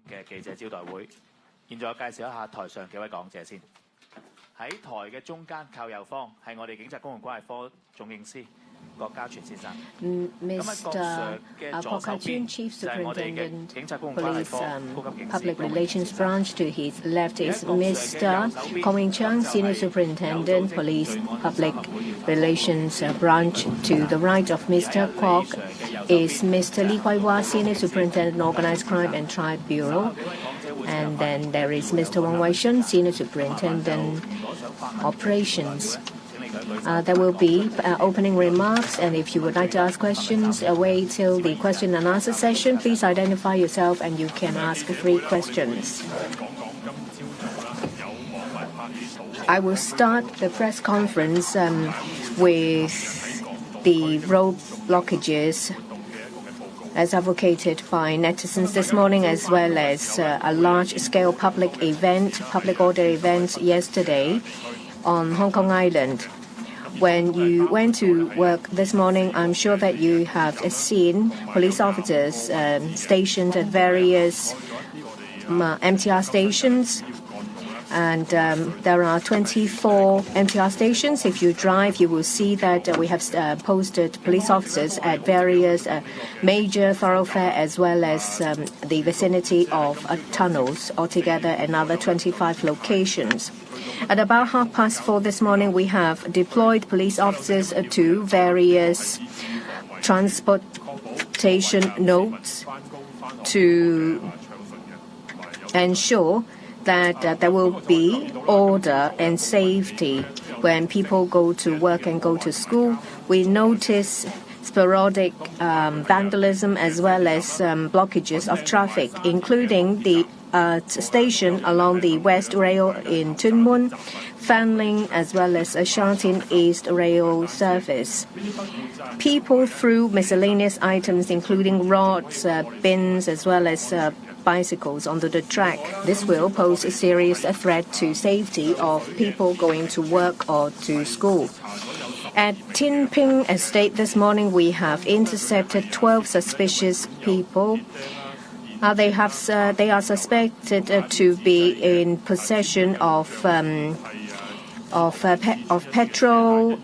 嘅記者招待會，現在我介紹一下台上幾位講者先。喺台嘅中間靠右方係我哋警察公共關係科總警司郭家全先生。Mr. Pokachin, Chief Superintendent, Police Public Relations Branch. To his left is Mr. Kong Chang, Senior Superintendent, Police Public Relations Branch. To the right of Mr. Kwok is Mr. Lee Huai-Hua, Senior Superintendent, Organized Crime and Tribe Bureau. And then there is Mr. Wang Wai-shun, Senior Superintendent, Operations. There will be opening remarks, and if you would like to ask questions, wait till the question and answer session. Please identify yourself, and you can ask 3 questions. I will start the press conference with the road blockages as advocated by netizens this morning, as well as a large-scale public order event yesterday on Hong Kong Island. When you went to work this morning, I'm sure that you have seen police officers stationed at various MTR stations. And there are 24 MTR stations. If you drive, you will see that we have posted police officers at various major thoroughfares, as well as the vicinity of tunnels, altogether another 25 locations. At about 4:30 this morning, we have deployed police officers to various transportation nodes to ensure that there will be order and safety when people go to work and go to school. We notice sporadic vandalism as well as blockages of traffic, including the station along the West Rail in Tuen Mun, Fanling, as well as Sha Tin East Rail service. People threw miscellaneous items, including rods, bins, as well as bicycles onto the track. This will pose a serious threat to safety of people going to work or to school. At Tin Ping Estate this morning, we have intercepted 12 suspicious people. They are suspected to be in possession of petrol,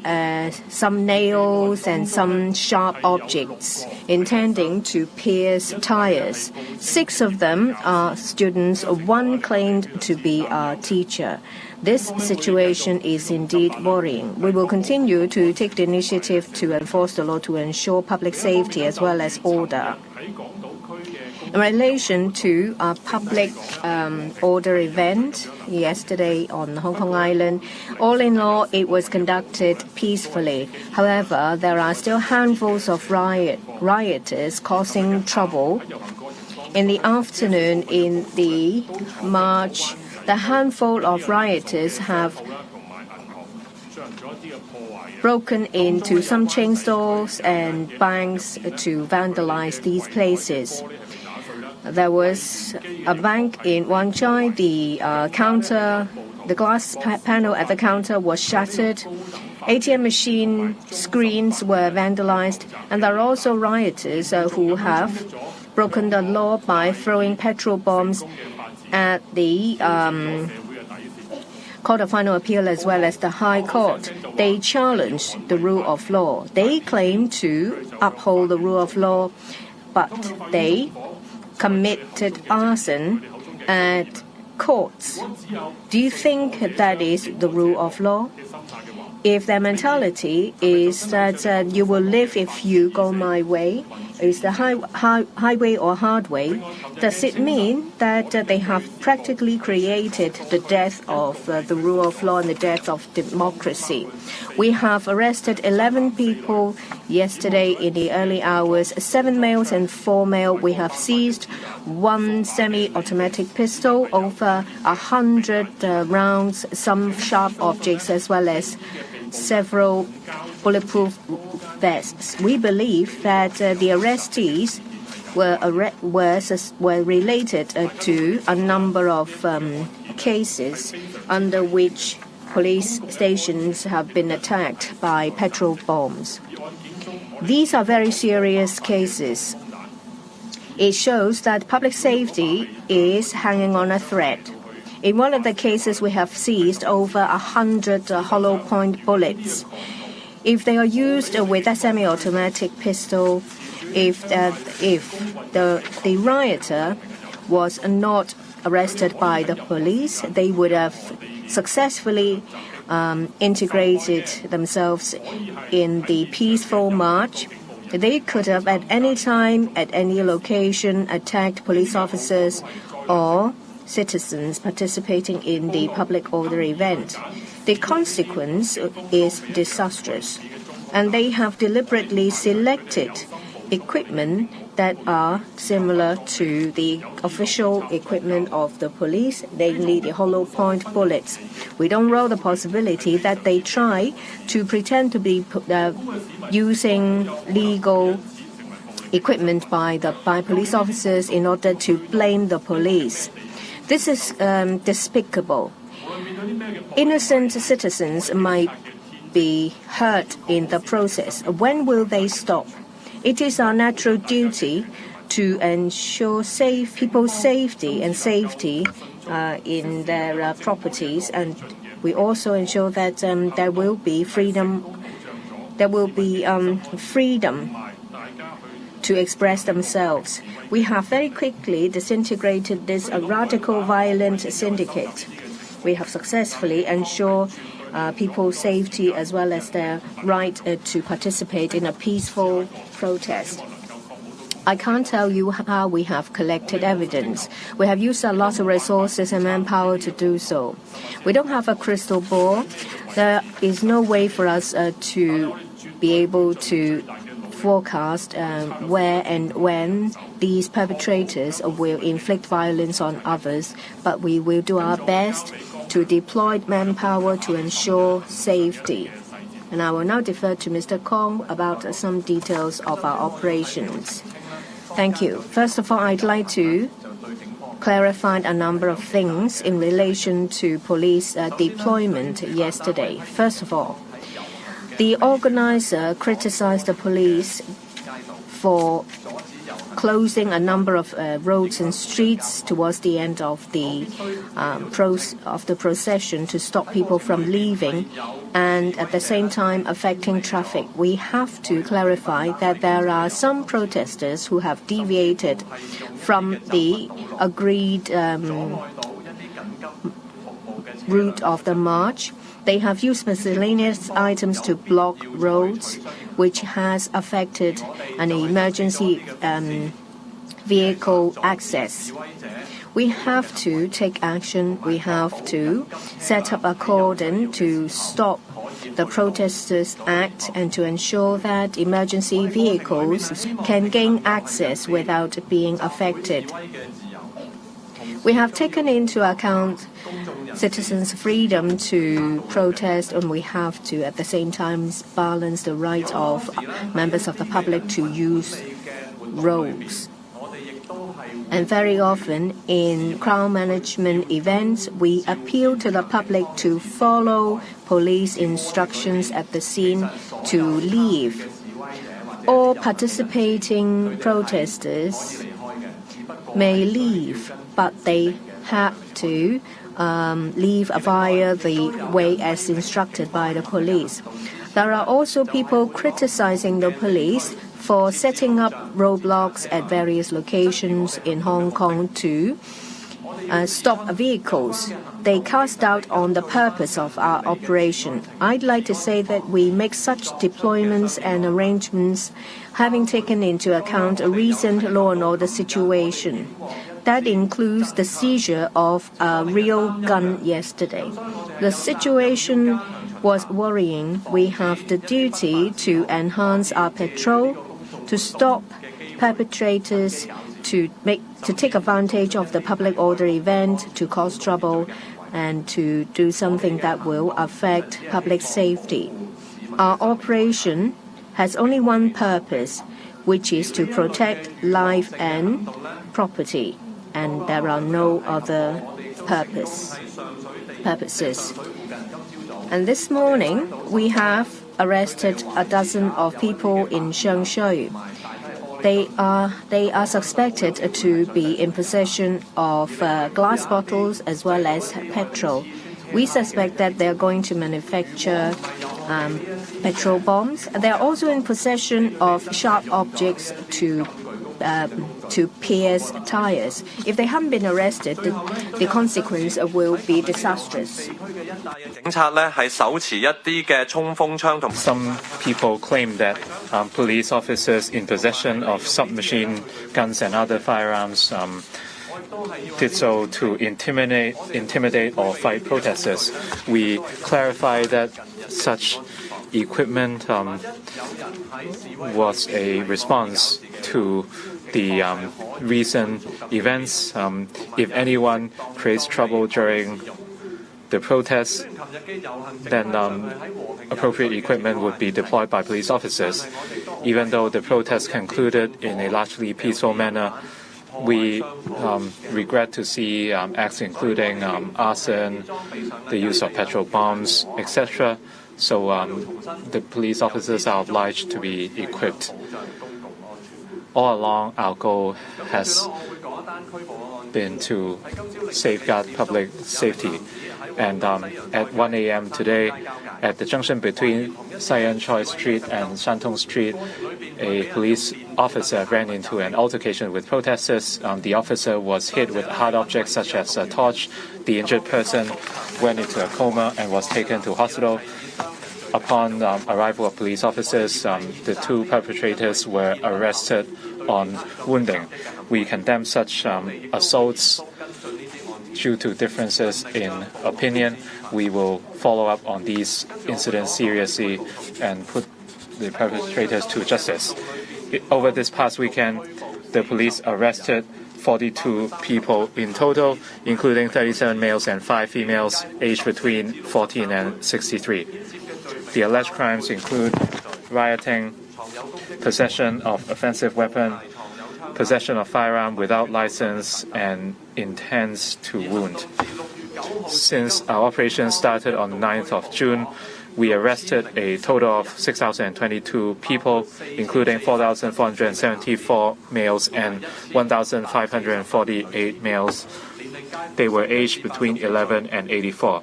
some nails, and some sharp objects, intending to pierce tires. 6 of them are students. 1 claimed to be a teacher. This situation is indeed worrying. We will continue to take the initiative to enforce the law to ensure public safety as well as order. In relation to a public order event yesterday on Hong Kong Island, all in all, it was conducted peacefully. However, there are still handfuls of rioters causing trouble. In the afternoon, in the march, the handful of rioters have broken into some chain stores and banks to vandalize these places. There was a bank in Wan Chai. The glass panel at the counter was shattered. ATM machine screens were vandalized, and there are also rioters who have broken the law by throwing petrol bombs at the Court of Final Appeal as well as the High Court. They challenged the rule of law. They claim to uphold the rule of law, but they committed arson at courts. Do you think that is the rule of law? If their mentality is that you will live if you go my way, is the highway or hard way, does it mean that they have practically created the death of the rule of law and the death of democracy? We have arrested 11 people yesterday in the early hours, 7 males and 4 males. We have seized 1 semi-automatic pistol, over 100 rounds, some sharp objects, as well as several bulletproof vests. We believe that the arrestees were related to a number of cases under which police stations have been attacked by petrol bombs. These are very serious cases. It shows that public safety is hanging on a thread. In one of the cases, we have seized over 100 hollow point bullets. If they are used with a semi-automatic pistol, if the rioter was not arrested by the police, they would have successfully integrated themselves in the peaceful march. They could have at any time, at any location, attacked police officers or citizens participating in the public order event. The consequence is disastrous, and they have deliberately selected equipment that are similar to the official equipment of the police, namely the hollow point bullets. We don't rule the possibility that they try to pretend to be using legal equipment by police officers in order to blame the police. This is despicable. Innocent citizens might be hurt in the process. When will they stop? It is our natural duty to ensure people's safety and safety in their properties, and we also ensure that there will be freedom. There will be freedom to express themselves. We have very quickly disintegrated this radical violent syndicate. We have successfully ensured people's safety as well as their right to participate in a peaceful protest. I can't tell you how we have collected evidence. We have used a lot of resources and manpower to do so. We don't have a crystal ball. There is no way for us to be able to forecast where and when these perpetrators will inflict violence on others, but we will do our best to deploy manpower to ensure safety. And I will now defer to Mr. Kong about some details of our operations. Thank you. First of all, I'd like to clarify a number of things in relation to police deployment yesterday. First of all, the organizer criticized the police for closing a number of roads and streets towards the end of the procession to stop people from leaving, and at the same time affecting traffic. We have to clarify that there are some protesters who have deviated from the agreed route of the march. They have used miscellaneous items to block roads, which has affected an emergency vehicle access. We have to take action. We have to set up a cordon to stop the protesters' act and to ensure that emergency vehicles can gain access without being affected. We have taken into account citizens' freedom to protest, and we have to at the same time balance the right of members of the public to use roads. And very often in crowd management events, we appeal to the public to follow police instructions at the scene to leave. All participating protesters may leave, but they have to leave via the way as instructed by the police. There are also people criticizing the police for setting up roadblocks at various locations in Hong Kong to stop vehicles. They cast doubt on the purpose of our operation. I'd like to say that we make such deployments and arrangements having taken into account a recent law and order situation. That includes the seizure of a real gun yesterday. The situation was worrying. We have the duty to enhance our patrol, to stop perpetrators, to take advantage of the public order event, to cause trouble, and to do something that will affect public safety. Our operation has only one purpose, which is to protect life and property, and there are no other purposes. And this morning, we have arrested a dozen of people in Seizure. They are suspected to be in possession of glass bottles as well as petrol. We suspect that they are going to manufacture petrol bombs. They are also in possession of sharp objects to pierce tires. If they haven't been arrested, the consequence will be disastrous. Some people claim that police officers in possession of submachine guns and other firearms did so to intimidate or fight protesters. We clarify that such equipment was a response to the recent events. If anyone creates trouble during the protests, then appropriate equipment would be deployed by police officers. Even though the protest concluded in a largely peaceful manner, we regret to see acts including arson, the use of petrol bombs, etc. So the police officers are obliged to be equipped. All along, our goal has been to safeguard public safety. And at 1 a.m. today, at the junction between Sayan Choi Street and Shantung Street, a police officer ran into an altercation with protesters. The officer was hit with hard objects such as a torch. The injured person went into a coma and was taken to hospital. Upon arrival of police officers, the two perpetrators were arrested on wounding. We condemn such assaults due to differences in opinion. We will follow up on these incidents seriously and put the perpetrators to justice. Over this past weekend, the police arrested 42 people in total, including 37 males and 5 females aged between 14 and 63. The alleged crimes include rioting, possession of offensive weapon, possession of firearm without license, and intents to wound. Since our operation started on the 9th of June, we arrested a total of 6,022 people, including 4,474 males and 1,548 males. They were aged between 11 and 84.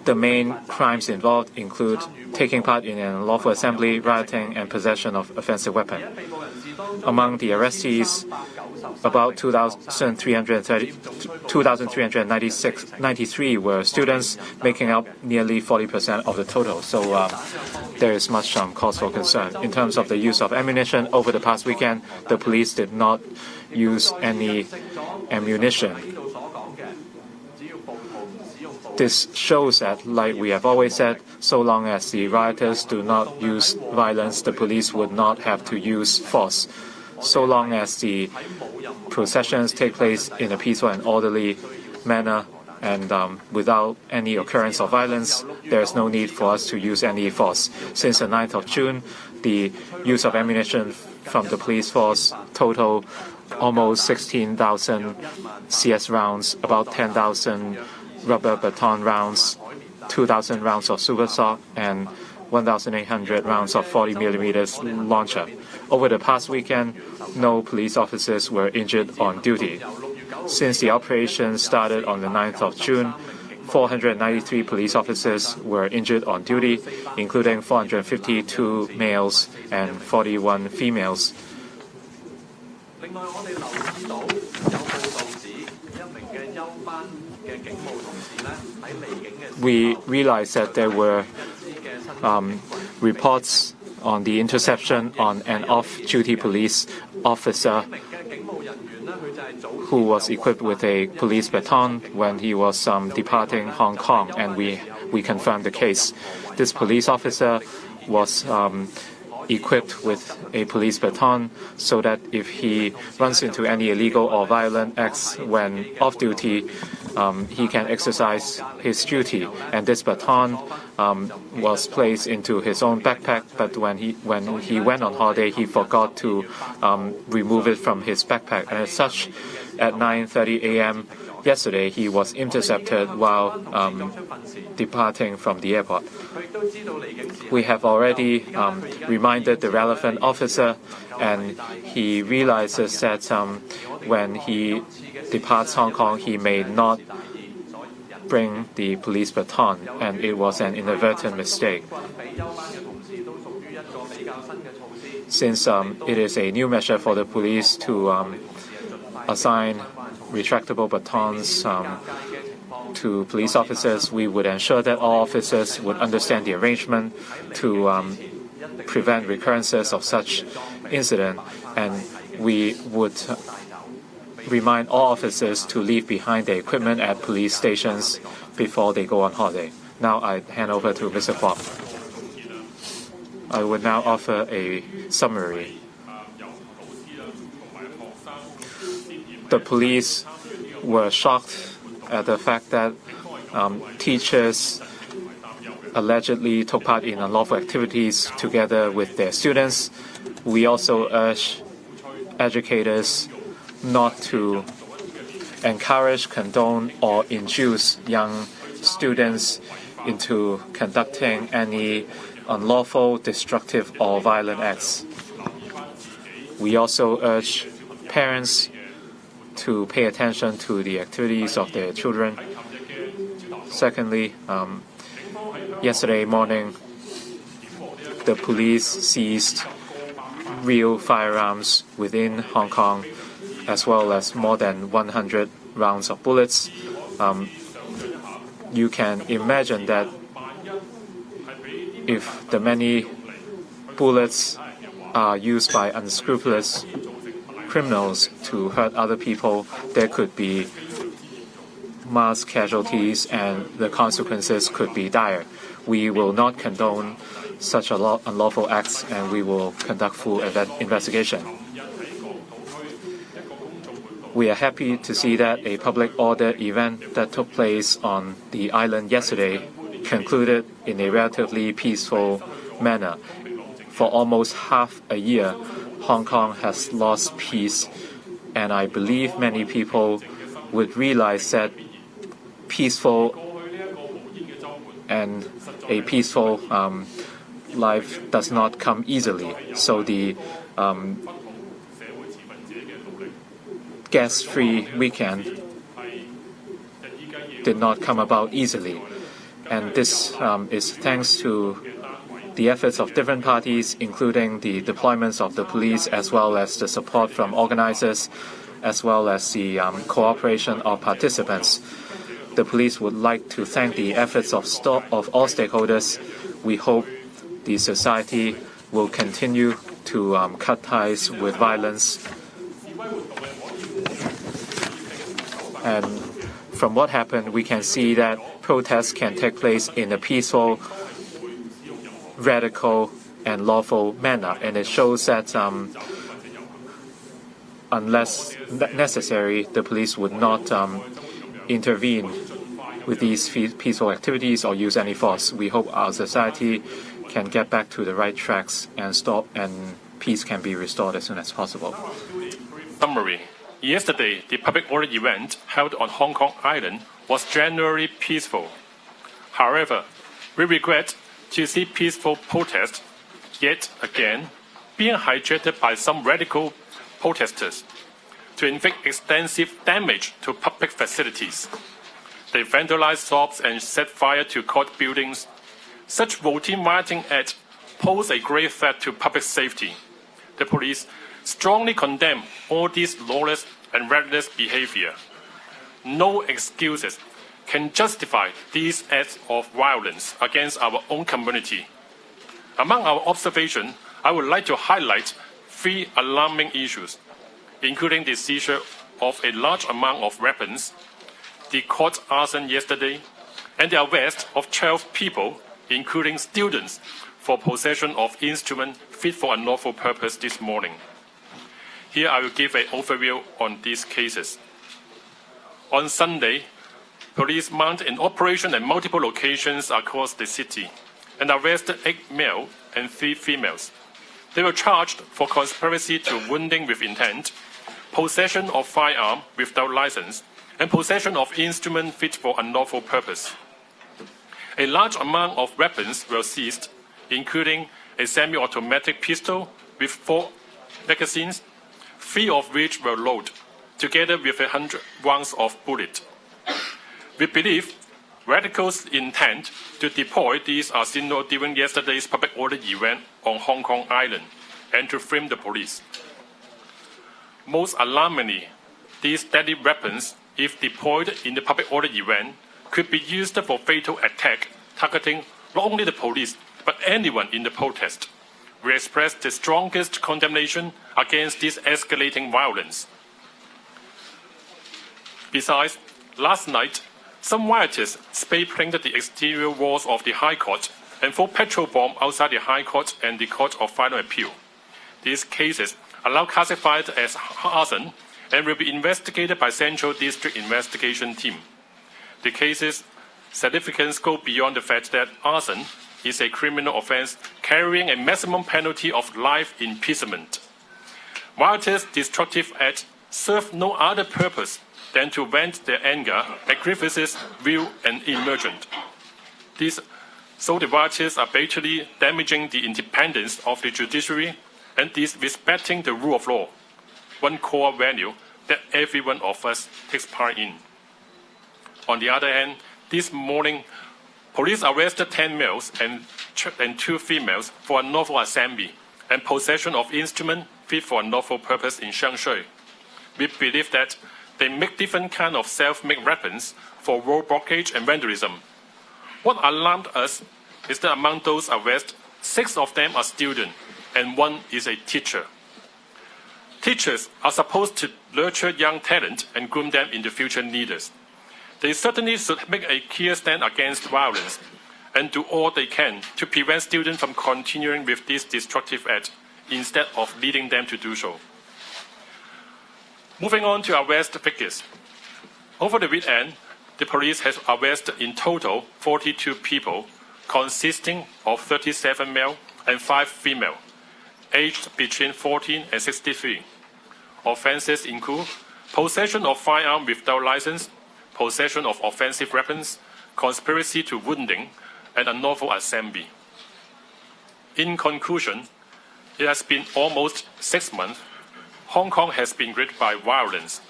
The main crimes involved include taking part in an unlawful assembly, rioting, and possession of offensive weapon. Among the arrestees, about 2,393 were students, making up nearly 40% of the total. So there is much cause for concern. In terms of the use of ammunition, over the past weekend, the police did not use any ammunition. This shows that, like we have always said, so long as the rioters do not use violence, the police would not have to use force. So long as the processions take place in a peaceful and orderly manner and without any occurrence of violence, there is no need for us to use any force. Since the 9th of June, the use of ammunition from the police force total almost 16,000 CS rounds, about 10,000 rubber baton rounds, 2,000 rounds of super stock, and 1,800 rounds of 40mm launcher. Over the past weekend, no police officers were injured on duty. Since the operation started on the 9th of June, 493 police officers were injured on duty, including 452 males and 41 females. We realized that there were reports on the interception on an off-duty police officer who was equipped with a police baton when he was departing Hong Kong, and we confirmed the case. This police officer was equipped with a police baton so that if he runs into any illegal or violent acts when off-duty, he can exercise his duty. And this baton was placed into his own backpack, but when he went on holiday, he forgot to remove it from his backpack. And as such, at 9:30 a.m., yesterday he was intercepted while departing from the airport. We have already reminded the relevant officer, and he realizes that when he departs Hong Kong, he may not bring the police baton, and it was an inadvertent mistake. Since it is a new measure for the police to assign retractable batons to police officers, we would ensure that all officers would understand the arrangement to prevent recurrences of such incident, and we would remind all officers to leave behind their equipment at police stations before they go on holiday. Now I hand over to Mr. Kwok. I would now offer a summary. The police were shocked at the fact that teachers allegedly took part in unlawful activities together with their students. We also urge educators not to encourage, condone, or induce young students into conducting any unlawful, destructive, or violent acts. We also urge parents to pay attention to the activities of their children. Secondly, yesterday morning, the police seized real firearms within Hong Kong, as well as more than 100 rounds of bullets. You can imagine that if the many bullets are used by unscrupulous criminals to hurt other people, there could be mass casualties and the consequences could be dire. We will not condone such unlawful acts, and we will conduct full investigation. We are happy to see that a public order event that took place on the island yesterday concluded in a relatively peaceful manner. For almost half a year, Hong Kong has lost peace, and I believe many people would realize that peaceful and a peaceful life does not come easily. So the gas-free weekend did not come about easily. And this is thanks to the efforts of different parties, including the deployments of the police, as well as the support from organizers, as well as the cooperation of participants. The police would like to thank the efforts of all stakeholders. We hope the society will continue to cut ties with violence. And from what happened, we can see that protests can take place in a peaceful, radical, and lawful manner. And it shows that unless necessary, the police would not intervene with these peaceful activities or use any force. We hope our society can get back to the right tracks and peace can be restored as soon as possible. Summary. Yesterday, the public order event held on Hong Kong Island was generally peaceful. However, we regret to see peaceful protests yet again being hijacked by some radical protesters to inflict extensive damage to public facilities. They vandalized shops and set fire to court buildings. Such routine rioting acts pose a grave threat to public safety. The police strongly condemn all this lawless and reckless behavior. No excuses can justify these acts of violence against our own community. Among our observations, I would like to highlight 3 alarming issues, including the seizure of a large amount of weapons, the court arson yesterday, and the arrest of 12 people, including students, for possession of instruments fit for unlawful purpose this morning. Here I will give an overview on these cases. On Sunday, police mounted an operation at multiple locations across the city and arrested 8 males and 3 females. They were charged for conspiracy to wounding with intent, possession of firearm without license, and possession of instruments fit for unlawful purpose. A large amount of weapons were seized, including a semi-automatic pistol with 4 magazines, 3 of which were loaded, together with 100 rounds of bullets. We believe radicals intend to deploy these arsenal during yesterday's public order event on Hong Kong Island and to frame the police. Most alarmingly, these deadly weapons, if deployed in the public order event, could be used for fatal attack targeting not only the police but anyone in the protest. We express the strongest condemnation against this escalating violence. Besides, last night, some rioters spray-painted the exterior walls of the High Court and threw petrol bombs outside the High Court and the Court of Final Appeal. These cases are now classified as arson and will be investigated by Central District Investigation Team. The cases' significance go beyond the fact that arson is a criminal offense carrying a maximum penalty of life imprisonment. Rioters' destructive acts serve no other purpose than to vent their anger at grievances real and emergent. So the rioters are basically damaging the independence of the judiciary and disrespecting the rule of law, one core value that every one of us takes part in. On the other hand, this morning, police arrested 10 males and 2 females for unlawful assembly and possession of instruments fit for unlawful purpose in Shangshui. We believe that they make different kinds of self-made weapons for road blockage and vandalism. What alarmed us is that among those arrested, 6 of them are students and 1 is a teacher. Teachers are supposed to nurture young talent and groom them into future leaders. They certainly should make a clear stand against violence and do all they can to prevent students from continuing with this destructive act instead of leading them to do so. Moving on to arrest figures. Over the weekend, the police has arrested in total 42 people, consisting of 37 male and 5 female, aged between 14 and 63. Offenses include possession of firearm without license, possession of offensive weapons, conspiracy to wounding, and unlawful assembly. In conclusion, it has been almost 6 months. Hong Kong has been gripped by violence.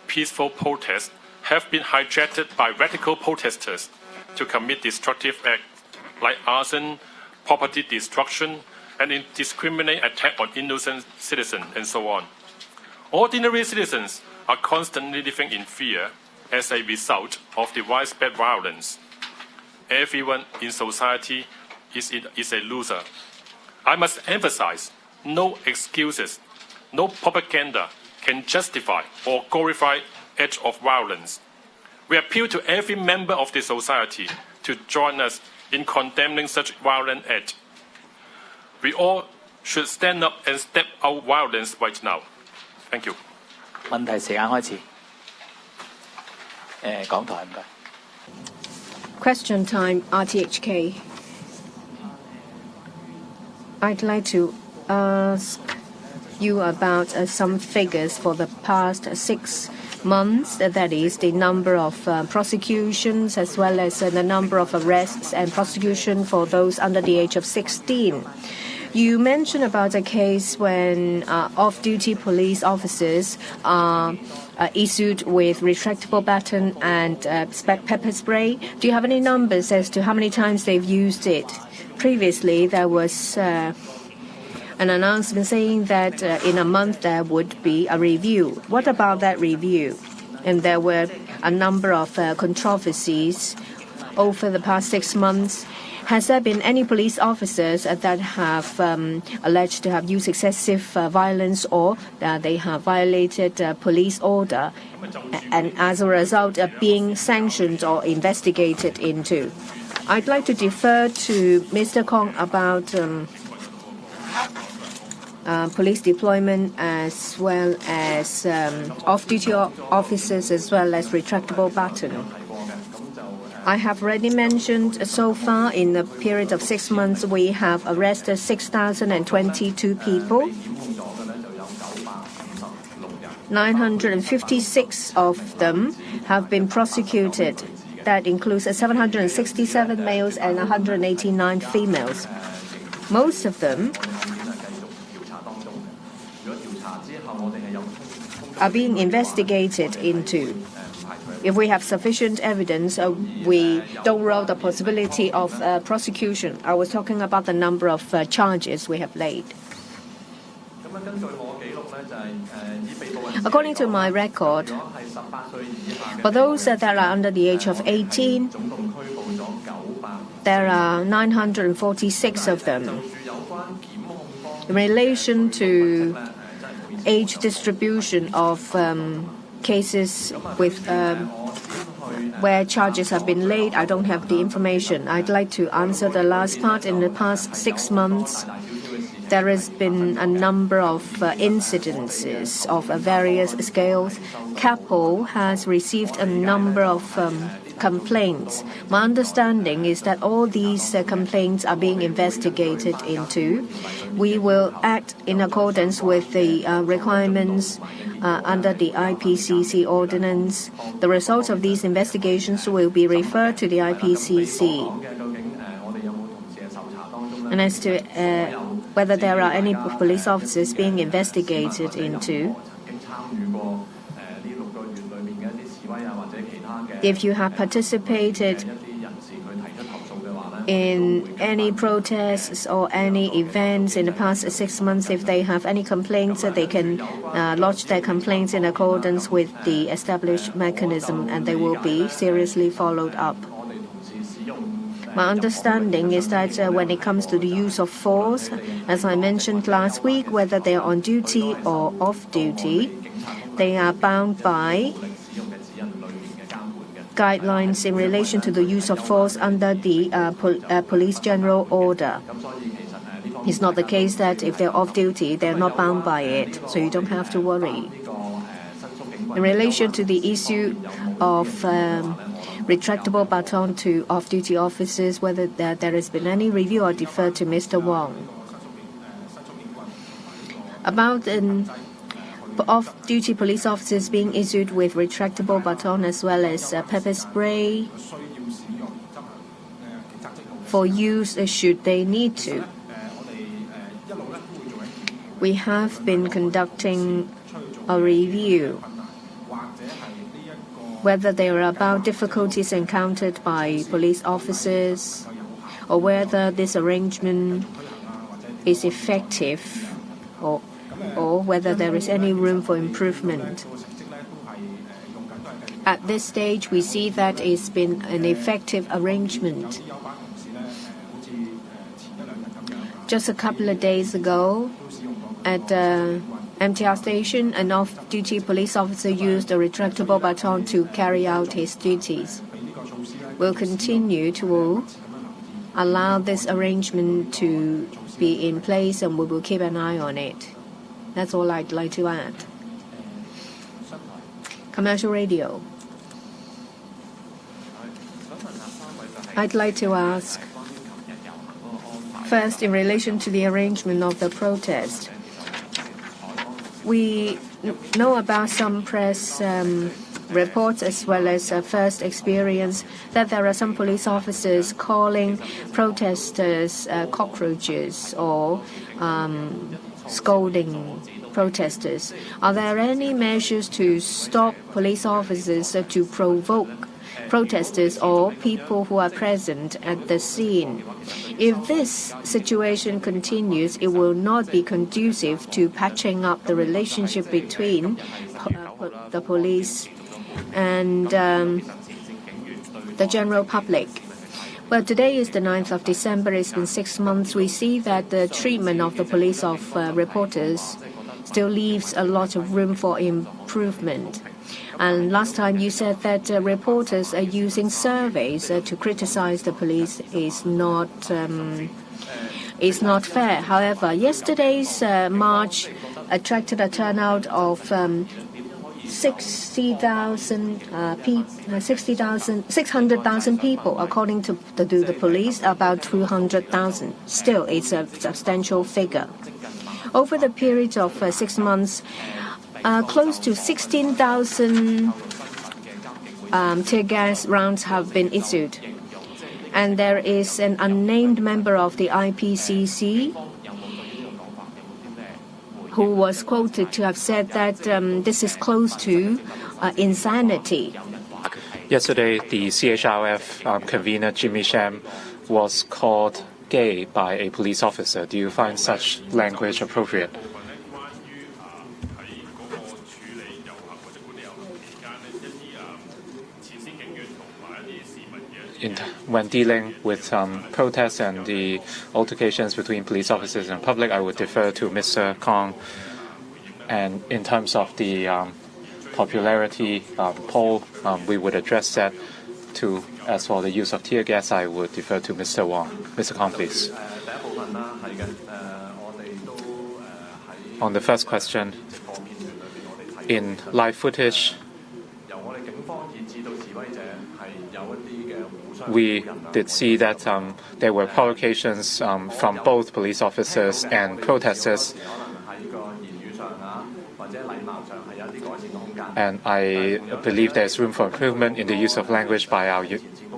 Peaceful protests have been hijacked by radical protesters to commit destructive acts like arson, property destruction, and indiscriminate attack on innocent citizens, and so on. Ordinary citizens are constantly living in fear as a result of the widespread violence. Everyone in society is a loser. I must emphasize, no excuses, no propaganda can justify or glorify acts of violence. We appeal to every member of the society to join us in condemning such violent acts. We all should stand up and step out violence right now. Thank you. 問題時間開始。港台唔該。Question time, RTHK. I'd like to ask you about some figures for the past 6 months, that is the number of prosecutions as well as the number of arrests and prosecution for those under the age of 16. You mentioned about a case when off-duty police officers are issued with retractable baton and pepper spray. Do you have any numbers as to how many times they've used it? Previously, there was an announcement saying that in a month there would be a review. What about that review? And there were a number of controversies over the past 6 months. Has there been any police officers that have alleged to have used excessive violence or that they have violated police order and as a result of being sanctioned or investigated into? I'd like to defer to Mr. Kong about police deployment as well as off-duty officers as well as retractable baton. I have already mentioned so far in the period of 6 months we have arrested 6,022 people. 956 of them have been prosecuted. That includes 767 males and 189 females. Most of them are being investigated into. If we have sufficient evidence, we don't rule out the possibility of prosecution. I was talking about the number of charges we have laid. According to my record, for those that are under the age of 18, there are 946 of them. In relation to age distribution of cases with where charges have been laid, I don't have the information. I'd like to answer the last part. In the past 6 months, there has been a number of incidences of various scales. CAPO has received a number of complaints. My understanding is that all these complaints are being investigated into. We will act in accordance with the requirements under the IPCC ordinance. The results of these investigations will be referred to the IPCC. And as to whether there are any police officers being investigated into, if you have participated in any protests or any events in the past 6 months, if they have any complaints, they can lodge their complaints in accordance with the established mechanism, and they will be seriously followed up. My understanding is that when it comes to the use of force, as I mentioned last week, whether they are on duty or off duty, they are bound by guidelines in relation to the use of force under the Police General Order. It's not the case that if they're off duty, they're not bound by it, so you don't have to worry. In relation to the issue of retractable baton to off-duty officers, whether there has been any review, or defer to Mr. Wong. About off-duty police officers being issued with retractable baton as well as pepper spray for use should they need to. We have been conducting a review whether there are about difficulties encountered by police officers or whether this arrangement is effective or whether there is any room for improvement. At this stage, we see that it's been an effective arrangement. Just a couple of days ago, at MTR station, an off-duty police officer used a retractable baton to carry out his duties. We'll continue to allow this arrangement to be in place, and we will keep an eye on it. That's all I'd like to add. Commercial radio. I'd like to ask, first, in relation to the arrangement of the protest. We know about some press reports as well as first experience that there are some police officers calling protesters cockroaches or scolding protesters. Are there any measures to stop police officers to provoke protesters or people who are present at the scene? If this situation continues, it will not be conducive to patching up the relationship between the police and the general public. Well, today is the 9th of December. It's been 6 months. We see that the treatment of the police of reporters still leaves a lot of room for improvement. And last time you said that reporters are using surveys to criticize the police is not fair. However, yesterday's march attracted a turnout of 600,000 people. According to the police, about 200,000. Still, it's a substantial figure. Over the period of 6 months, Close to 16,000 tear gas rounds have been issued. And there is an unnamed member of the IPCC who was quoted to have said that this is close to insanity. Yesterday, the CHRF convener Jimmy Sham was called gay by a police officer. Do you find such language appropriate? When dealing with protests and the altercations between police officers and public, I would defer to Mr. Kong. And in terms of the popularity poll, we would address that too. As for the use of tear gas, I would defer to Mr. Wong. Mr. Kong, please. On the first question, in live footage, we did see that there were provocations from both police officers and protesters. And I believe there is room for improvement in the use of language by our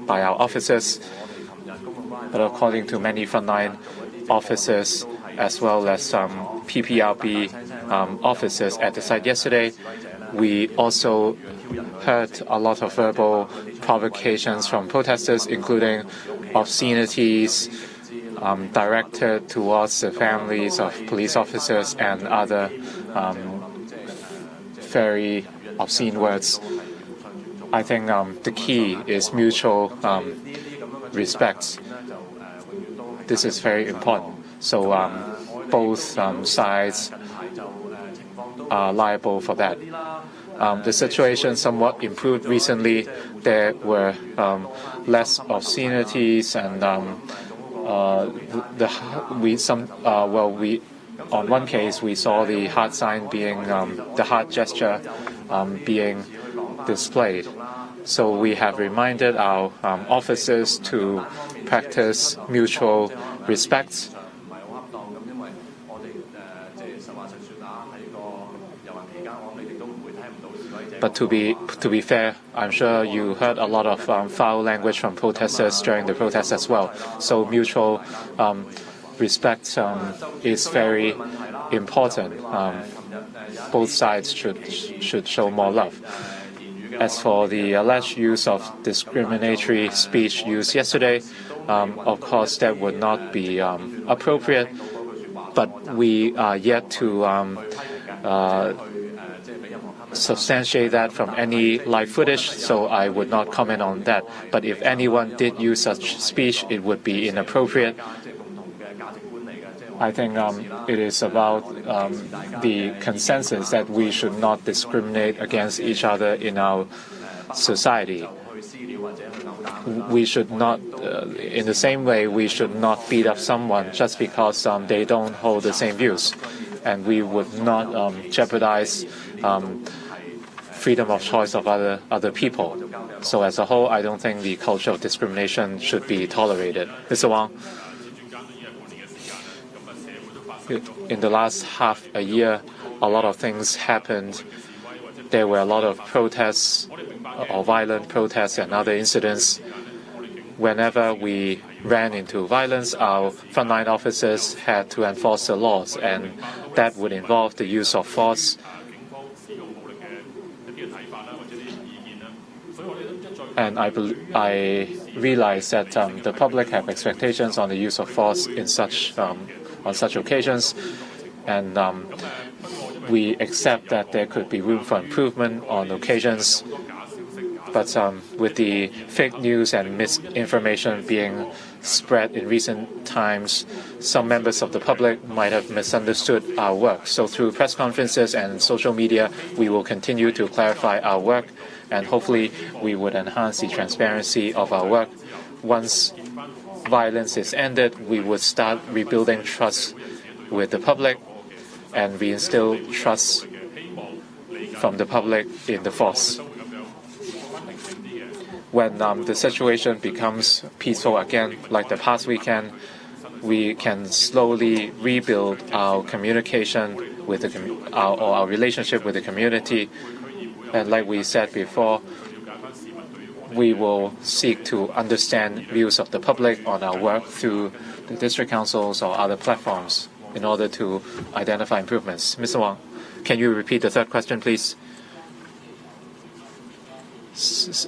officers. But according to many frontline officers, as well as PPRB officers at the site yesterday, we also heard a lot of verbal provocations from protesters, including obscenities directed towards the families of police officers and other very obscene words. I think the key is mutual respect. This is very important. So both sides are liable for that. The situation somewhat improved recently. There were less obscenities, and on one case we saw the heart sign being the heart gesture being displayed. So we have reminded our officers to practice mutual respect. But to be fair, I'm sure you heard a lot of foul language from protesters during the protest as well. So mutual respect is very important. Both sides should show more love. As for the alleged use of discriminatory speech used yesterday, of course that would not be appropriate. But we are yet to substantiate that from any live footage, so I would not comment on that. But if anyone did use such speech, it would be inappropriate. I think it is about the consensus that we should not discriminate against each other in our society. We should not, in the same way, we should not beat up someone just because they don't hold the same views. And we would not jeopardize freedom of choice of other people. So as a whole, I don't think the culture of discrimination should be tolerated. Mr. Wang, in the last half a year, a lot of things happened. There were a lot of protests or violent protests and other incidents. Whenever we ran into violence, our frontline officers had to enforce the laws, and that would involve the use of force. And I realize that the public have expectations on the use of force in on such occasions, and we accept that there could be room for improvement on occasions. But with the fake news and misinformation being spread in recent times, some members of the public might have misunderstood our work. So through press conferences and social media, we will continue to clarify our work, and hopefully we would enhance the transparency of our work. Once violence is ended, we would start rebuilding trust with the public and reinstill trust from the public in the force. When the situation becomes peaceful again, like the past weekend, we can slowly rebuild our communication with our relationship with the community. And like we said before, we will seek to understand views of the public on our work through the district councils or other platforms in order to identify improvements. Mr. Wang, can you repeat the third question, please?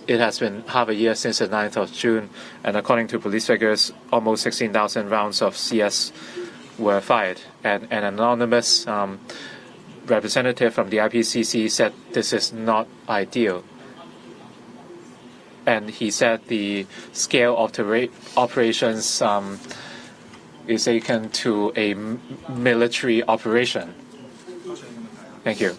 It has been half a year since the 9th of June, and according to police figures, almost 16,000 rounds of CS were fired. And an anonymous representative from the IPCC said this is not ideal. And he said the scale of the operations is akin to a military operation. Thank you.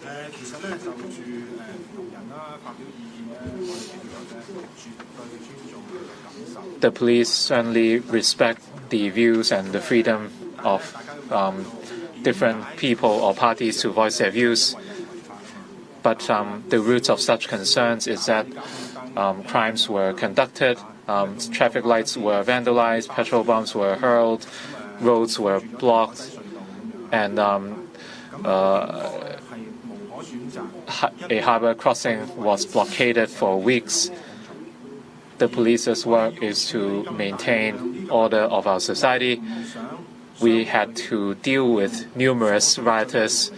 The police certainly respect the views and the freedom of different people or parties to voice their views. But the roots of such concerns is that crimes were conducted, traffic lights were vandalized, petrol bombs were hurled, roads were blocked, and a harbor crossing was blockaded for weeks. The police's work is to maintain order of our society. We had to deal with numerous rioters,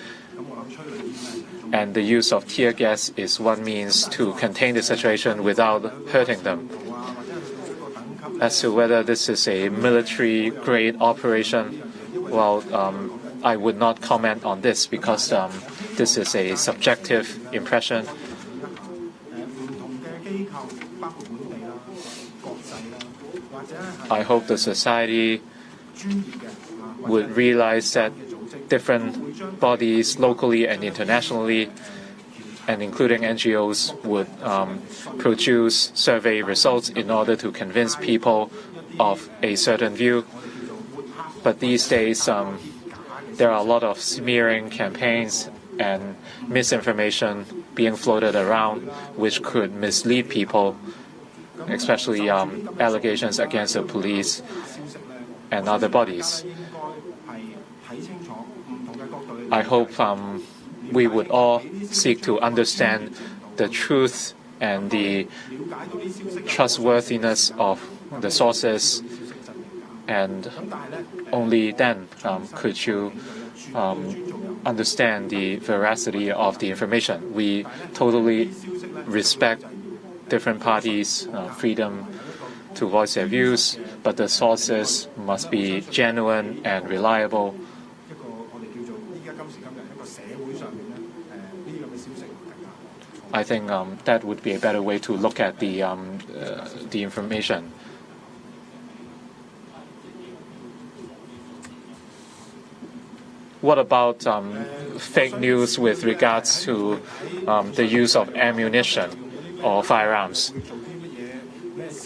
and the use of tear gas is one means to contain the situation without hurting them. As to whether this is a military-grade operation, well, I would not comment on this because this is a subjective impression. I hope the society would realize that different bodies locally and internationally, and including NGOs, would produce survey results in order to convince people of a certain view. But these days, there are a lot of smearing campaigns and misinformation being floated around, which could mislead people, especially allegations against the police and other bodies. I hope we would all seek to understand the truth and the trustworthiness of the sources, and only then could you understand the veracity of the information. We totally respect different parties' freedom to voice their views, but the sources must be genuine and reliable. I think that would be a better way to look at the information. What about fake news with regards to the use of ammunition or firearms?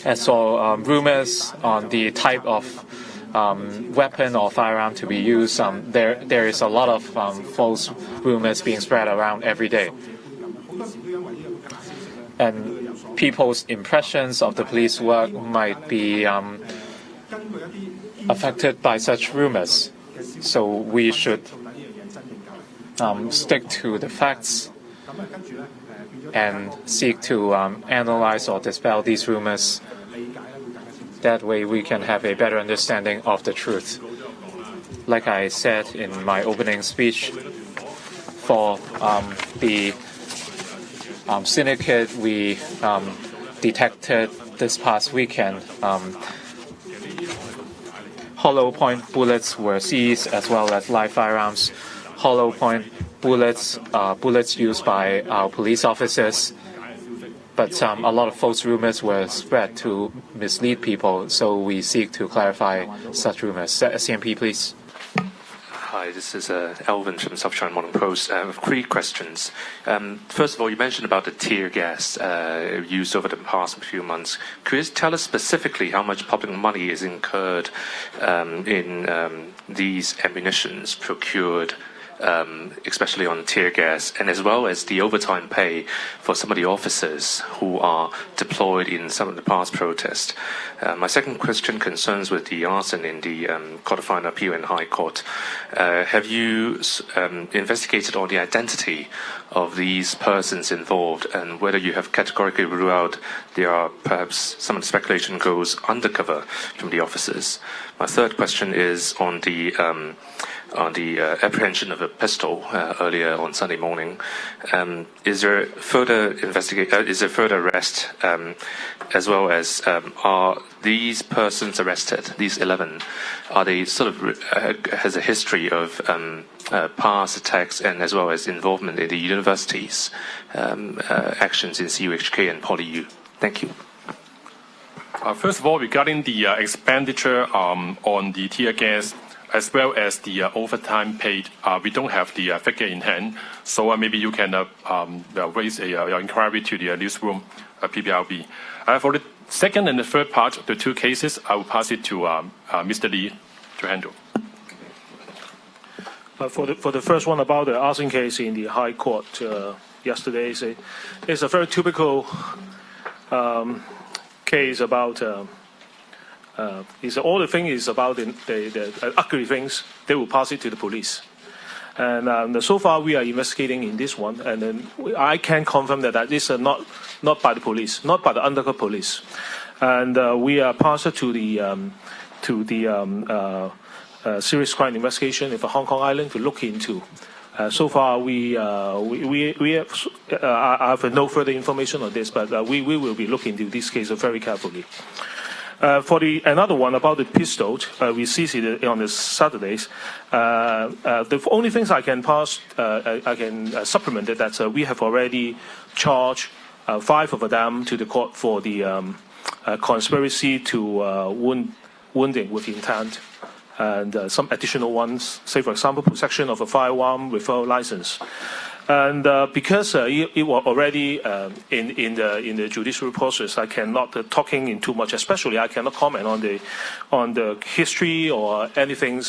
As for rumors on the type of weapon or firearm to be used, there is a lot of false rumors being spread around every day. And people's impressions of the police work might be affected by such rumors. So we should stick to the facts and seek to analyze or dispel these rumors. That way we can have a better understanding of the truth. Like I said in my opening speech, for the syndicate we detected this past weekend, hollow point bullets were seized as well as live firearms. Hollow point bullets, bullets used by our police officers. But a lot of false rumors were spread to mislead people, so we seek to clarify such rumors. CMP, please. Hi, this is Elvin from South China Morning Post. I have 3 questions. First of all, you mentioned about the tear gas used over the past few months. Could you tell us specifically how much public money is incurred in these ammunitions procured especially on tear gas, and as well as the overtime pay for some of the officers who are deployed in some of the past protests. My second question concerns with the arson in the Court of Final Appeal and High Court. Have you investigated on the identity of these persons involved, and whether you have categorically ruled out there are perhaps some of the speculation goes undercover from the officers? My third question is on the apprehension of a pistol earlier on Sunday morning. Is there further arrest, as well as are these persons arrested, these 11, are they sort of has a history of past attacks and as well as involvement in the university's actions in CUHK and PolyU? Thank you. First of all, regarding the expenditure on the tear gas as well as the overtime paid, we don't have the figure in hand. So maybe you can raise your inquiry to the newsroom, PBRB. For the second and the third part, the two cases, I will pass it to Mr. Lee to handle. For the first one about the arson case in the High Court yesterday, it's a very typical case about. All the thing is about the ugly things. They will pass it to the police, and so far we are investigating in this one, and then I can confirm that this is not by the police, not by the undercover police, and we are passed to the serious crime investigation of Hong Kong Island to look into. So far, I have no further information on this, but we will be looking into this case very carefully. For another one about the pistol, we seized it on the Saturdays. The only things I can supplement it that we have already charged 5 of them to the court for the conspiracy to wounding with intent, and some additional ones, say for example, possession of a firearm without license. And because it was already in the judicial process, I cannot talking in too much. Especially, I cannot comment on the history or anything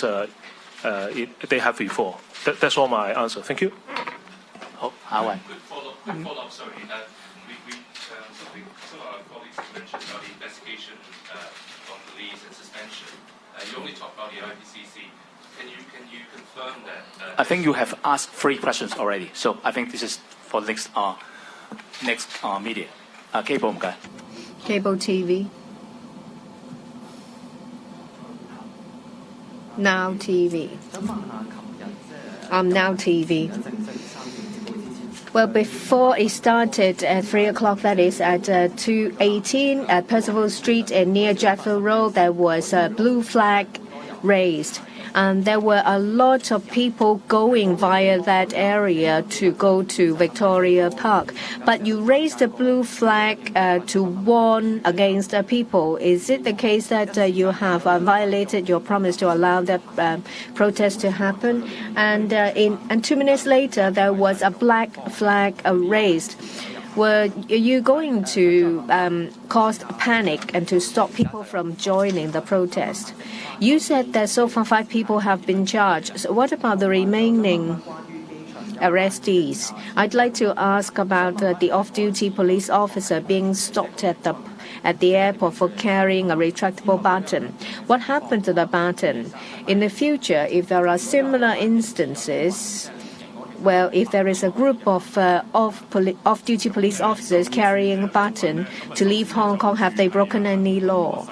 they have before. That's all my answer. Thank you. Oh, Howard. Quick follow-up, sorry. Some of our colleagues mentioned about the investigation on police and suspension. You only talked about the IPCC. Can you confirm that? I think you have asked 3 questions already, so I think this is for the next media. Cable 唔該 Cable TV. Now TV. Now TV. Well, before it started at 3 o'clock, that is at 2:18 at Percival Street and near Jackville Road, there was a blue flag raised. And there were a lot of people going via that area to go to Victoria Park. But you raised the blue flag to warn against the people. Is it the case that you have violated your promise to allow that protest to happen? And 2 minutes later, there was a black flag raised. Were you going to cause panic and to stop people from joining the protest? You said that so far 5 people have been charged. So what about the remaining arrestees? I'd like to ask about the off-duty police officer being stopped at the airport for carrying a retractable baton. What happened to the baton? In the future, if there are similar instances, well, if there is a group of off-duty police officers carrying a baton to leave Hong Kong, have they broken any law?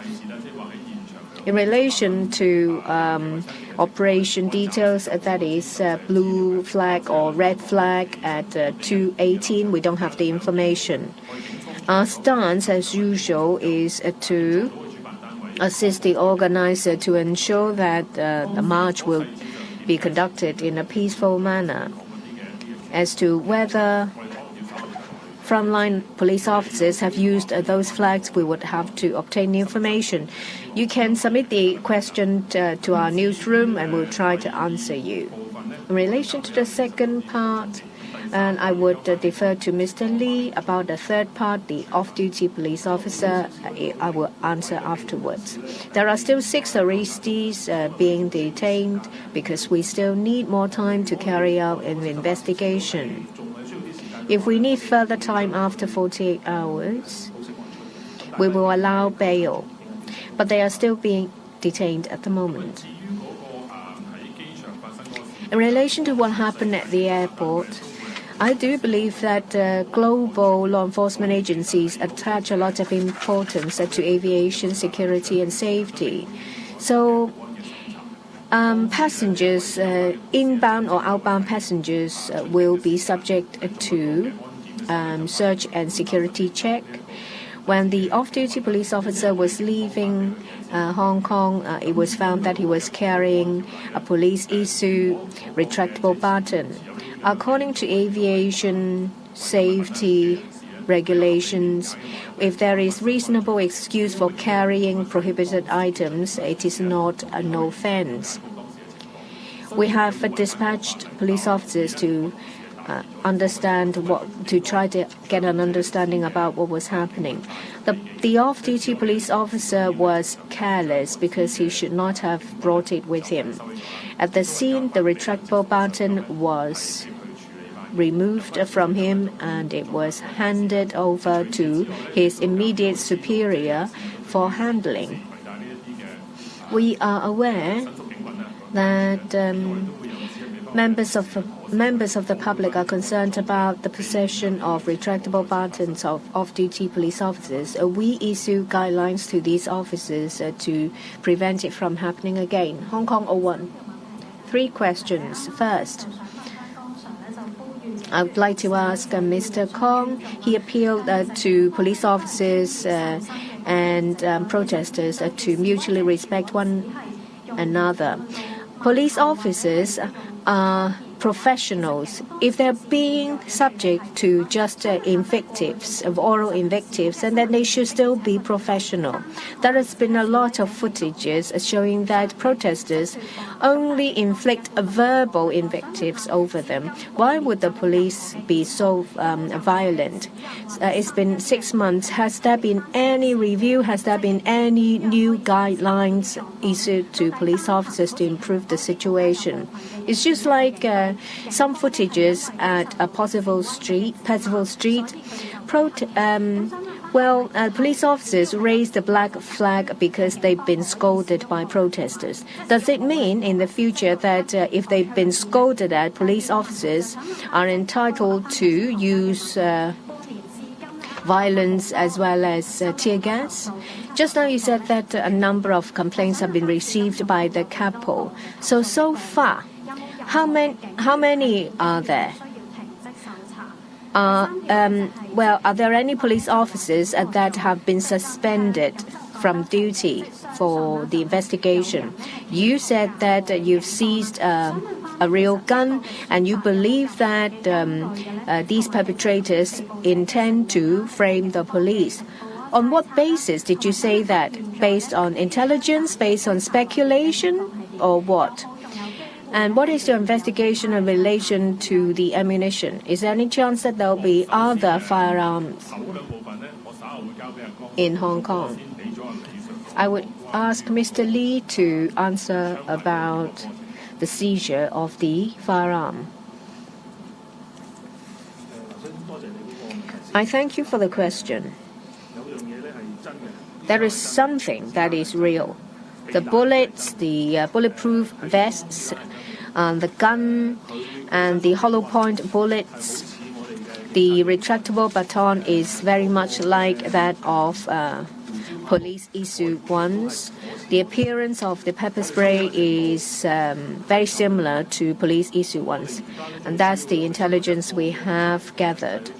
In relation to operation details, that is blue flag or red flag at 2:18, we don't have the information. Our stance, as usual, is to assist the organizer to ensure that the march will be conducted in a peaceful manner. As to whether frontline police officers have used those flags, we would have to obtain the information. You can submit the question to our newsroom and we'll try to answer you. In relation to the second part, And I would defer to Mr. Lee about the third part, the off-duty police officer. I will answer afterwards. There are still 6 arrestees being detained because we still need more time to carry out an investigation. If we need further time after 48 hours, we will allow bail. But they are still being detained at the moment. In relation to what happened at the airport, I do believe that global law enforcement agencies attach a lot of importance to aviation security and safety. So passengers, inbound or outbound passengers, will be subject to search and security check. When the off-duty police officer was leaving Hong Kong, it was found that he was carrying a police-issued retractable baton. According to aviation safety regulations, if there is reasonable excuse for carrying prohibited items, it is not an offense. We have dispatched police officers to try to get an understanding about what was happening. The off-duty police officer was careless because he should not have brought it with him. At the scene, the retractable baton was removed from him and it was handed over to his immediate superior for handling. We are aware that members of the public are concerned about the possession of retractable batons of off-duty police officers. We issue guidelines to these officers to prevent it from happening again. Hong Kong 01. 3 questions. First, I would like to ask Mr. Kong. He appealed to police officers and protesters to mutually respect one another. Police officers are professionals. If they're being subject to just invectives, of oral invectives, and then they should still be professional. There has been a lot of footages showing that protesters only inflict verbal invectives over them. Why would the police be so violent? It's been 6 months. Has there been any review? Has there been any new guidelines issued to police officers to improve the situation? It's just like some footages at Percival Street. Police officers raised the black flag because they've been scolded by protesters. Does it mean in the future that if they've been scolded at, police officers are entitled to use violence as well as tear gas? Just now you said that a number of complaints have been received by the couple. So far, how many are there? Are there any police officers that have been suspended from duty for the investigation? You said that you've seized a real gun and you believe that these perpetrators intend to frame the police. On what basis did you say that? Based on intelligence, based on speculation, or what? And what is your investigation in relation to the ammunition? Is there any chance that there will be other firearms in Hong Kong? I would ask Mr. Lee to answer about the seizure of the firearm. I thank you for the question. There is something that is real. The bullets, the bulletproof vests, the gun, and the hollow point bullets. The retractable baton is very much like that of police-issued ones. The appearance of the pepper spray is very similar to police-issued ones, and that's the intelligence we have gathered.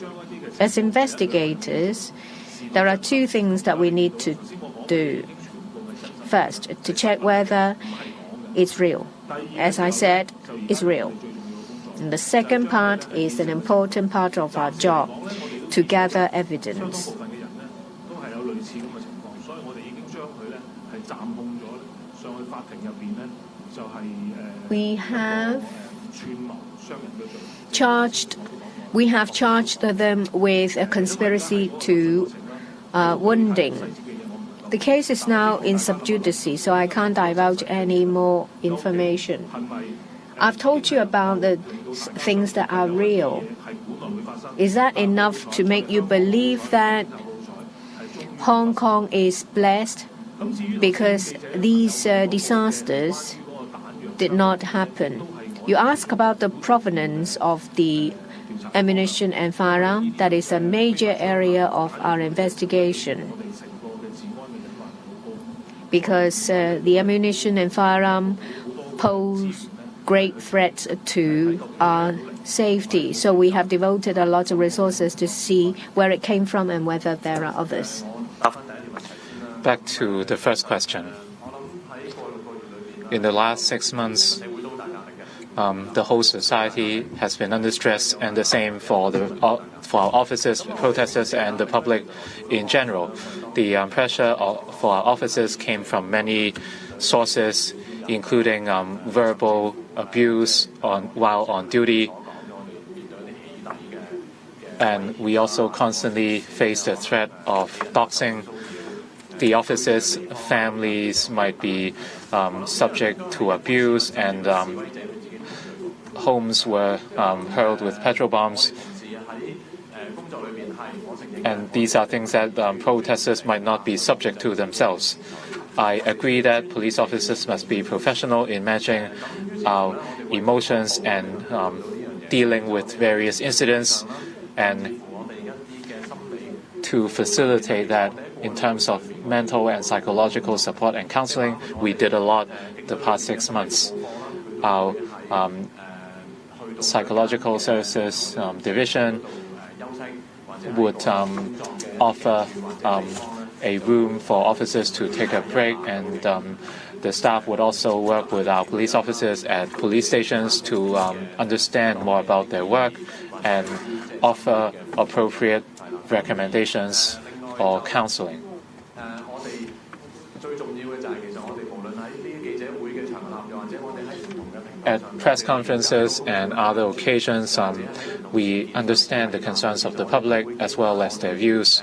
As investigators, there are 2 things that we need to do. First, to check whether it's real. As I said, it's real. And the second part is an important part of our job, to gather evidence. We have we have charged them with a conspiracy to wounding. The case is now in sub judice, so I can't divulge any more information. I've told you about the things that are real. Is that enough to make you believe that Hong Kong is blessed because these disasters did not happen? You ask about the provenance of the ammunition and firearm. That is a major area of our investigation, because the ammunition and firearm pose great threats to our safety. So we have devoted a lot of resources to see where it came from and whether there are others. Back to the first question. In the last 6 months, the whole society has been under stress, and the same for our officers, protesters, and the public in general. The pressure for our officers came from many sources, including verbal abuse while on duty. And we also constantly face the threat of doxing. The officers' families might be subject to abuse, and homes were hurled with petrol bombs. And these are things that protesters might not be subject to themselves. I agree that police officers must be professional in managing our emotions and dealing with various incidents, and to facilitate that in terms of mental and psychological support and counseling, we did a lot the past 6 months. Our psychological services division would offer a room for officers to take a break, and the staff would also work with our police officers at police stations to understand more about their work and offer appropriate recommendations or counseling. At press conferences and other occasions, we understand the concerns of the public as well as their views.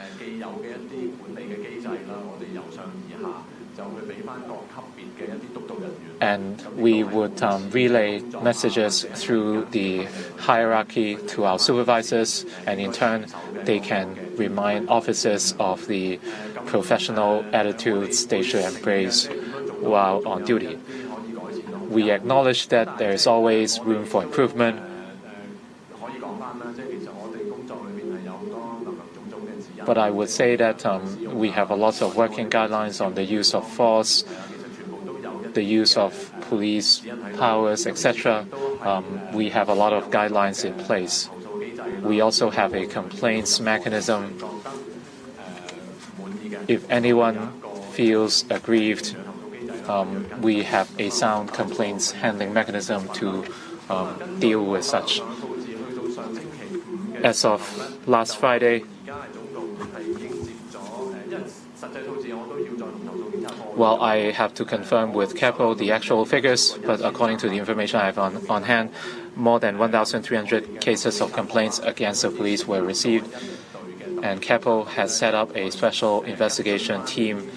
And we would relay messages through the hierarchy to our supervisors, and in turn, they can remind officers of the professional attitudes they should embrace while on duty. We acknowledge that there is always room for improvement. But I would say that we have a lot of working guidelines on the use of force, the use of police powers, etc. We have a lot of guidelines in place. We also have a complaints mechanism. If anyone feels aggrieved, we have a sound complaints handling mechanism to deal with such. As of last Friday, well, I have to confirm with CAPO the actual figures, but according to the information I have on hand, more than 1,300 cases of complaints against the police were received, and CAPO has set up a special investigation team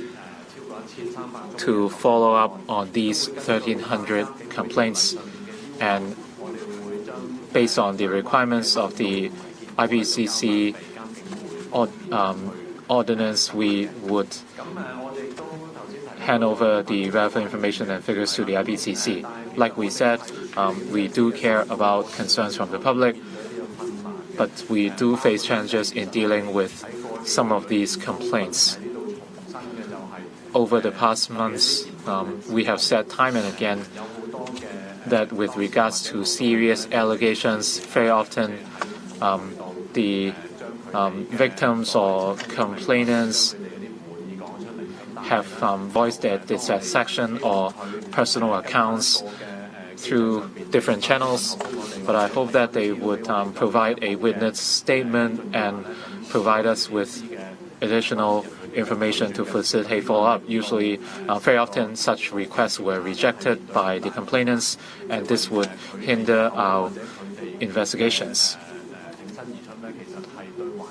to follow up on these 1,300 complaints, and based on the requirements of the IPCC ordinance, we would hand over the relevant information and figures to the IPCC. Like we said, we do care about concerns from the public, but we do face challenges in dealing with some of these complaints. Over the past months, we have said time and again that with regards to serious allegations, very often the victims or complainants have voiced their dissatisfaction or personal accounts through different channels, but I hope that they would provide a witness statement and provide us with additional information to facilitate follow-up. Usually, very often, such requests were rejected by the complainants, and this would hinder our investigations.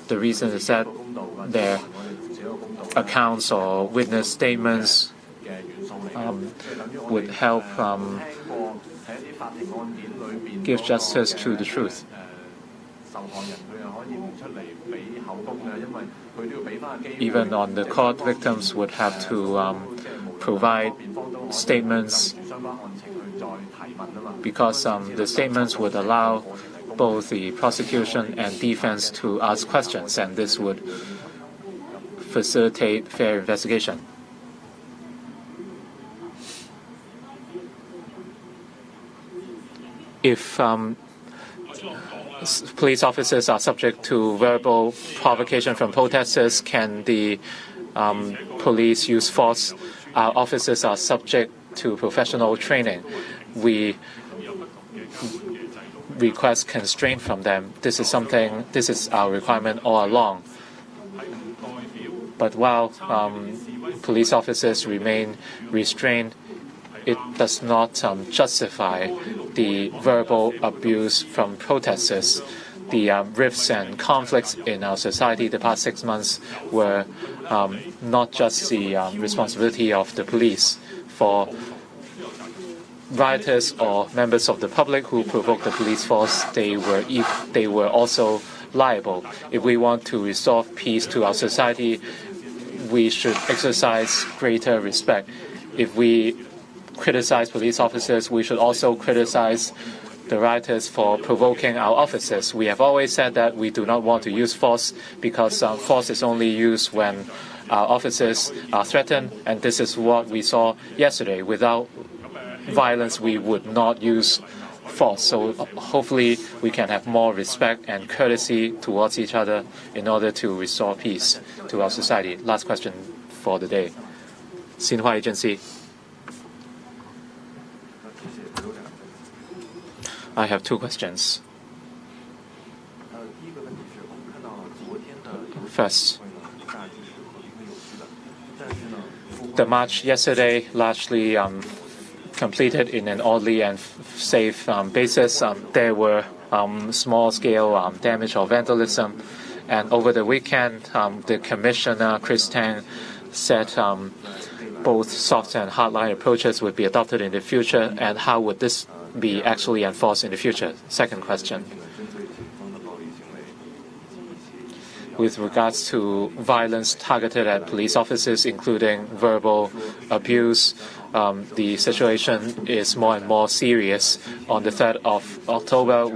The reason is that their accounts or witness statements would help give justice to the truth. Even on the court, victims would have to provide statements because the statements would allow both the prosecution and defense to ask questions, and this would facilitate fair investigation. If police officers are subject to verbal provocation from protesters, can the police use force? Our officers are subject to professional training. We request constraint from them. This is our requirement all along. But while police officers remain restrained, it does not justify the verbal abuse from protesters. The rifts and conflicts in our society the past 6 months were not just the responsibility of the police. For rioters or members of the public who provoked the police force, they were also liable. If we want to restore peace to our society, we should exercise greater respect. If we criticize police officers, we should also criticize the rioters for provoking our officers. We have always said that we do not want to use force because force is only used when our officers are threatened, and this is what we saw yesterday. Without violence, we would not use force. So hopefully we can have more respect and courtesy towards each other in order to restore peace to our society. Last question for the day. Xinhua Agency. I have 2 questions. First, the march yesterday largely completed in an orderly and safe basis. There were small-scale damage or vandalism, and over the weekend, the Commissioner, Chris Tang, said both soft and hardline approaches would be adopted in the future, and how would this be actually enforced in the future? Second question. With regards to violence targeted at police officers, including verbal abuse, the situation is more and more serious. On the 3rd of October,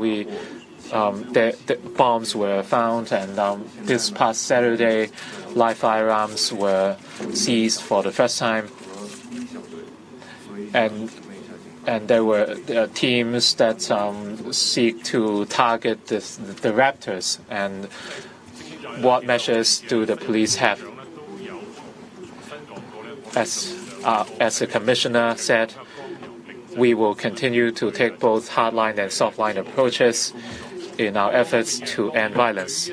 the bombs were found, and this past Saturday, live firearms were seized for the first time. And there were teams that seek to target the raptors. And what measures do the police have? As the Commissioner said, we will continue to take both hardline and softline approaches in our efforts to end violence.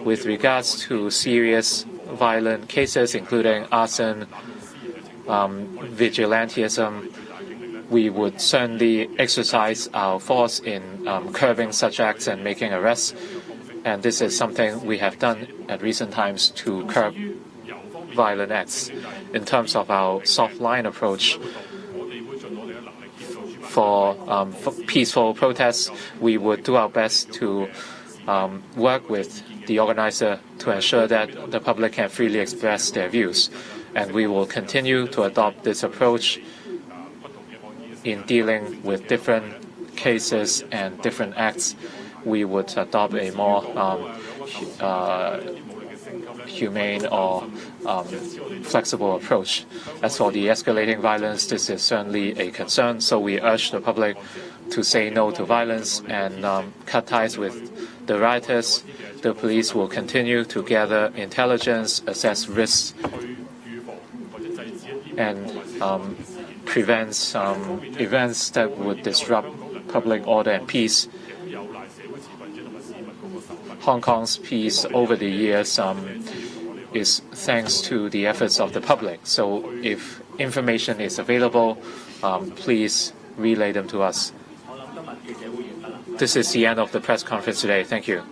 With regards to serious violent cases, including arson, vigilantism, we would certainly exercise our force in curbing such acts and making arrests. And this is something we have done at recent times to curb violent acts. In terms of our soft-line approach, for peaceful protests, we would do our best to work with the organizer to ensure that the public can freely express their views. And we will continue to adopt this approach in dealing with different cases and different acts. We would adopt a more humane or flexible approach. As for the escalating violence, this is certainly a concern, so we urge the public to say no to violence and cut ties with the rioters. The police will continue to gather intelligence, assess risks, and prevent events that would disrupt public order and peace. Hong Kong's peace over the years is thanks to the efforts of the public. So if information is available, please relay them to us. This is the end of the press conference today. Thank you.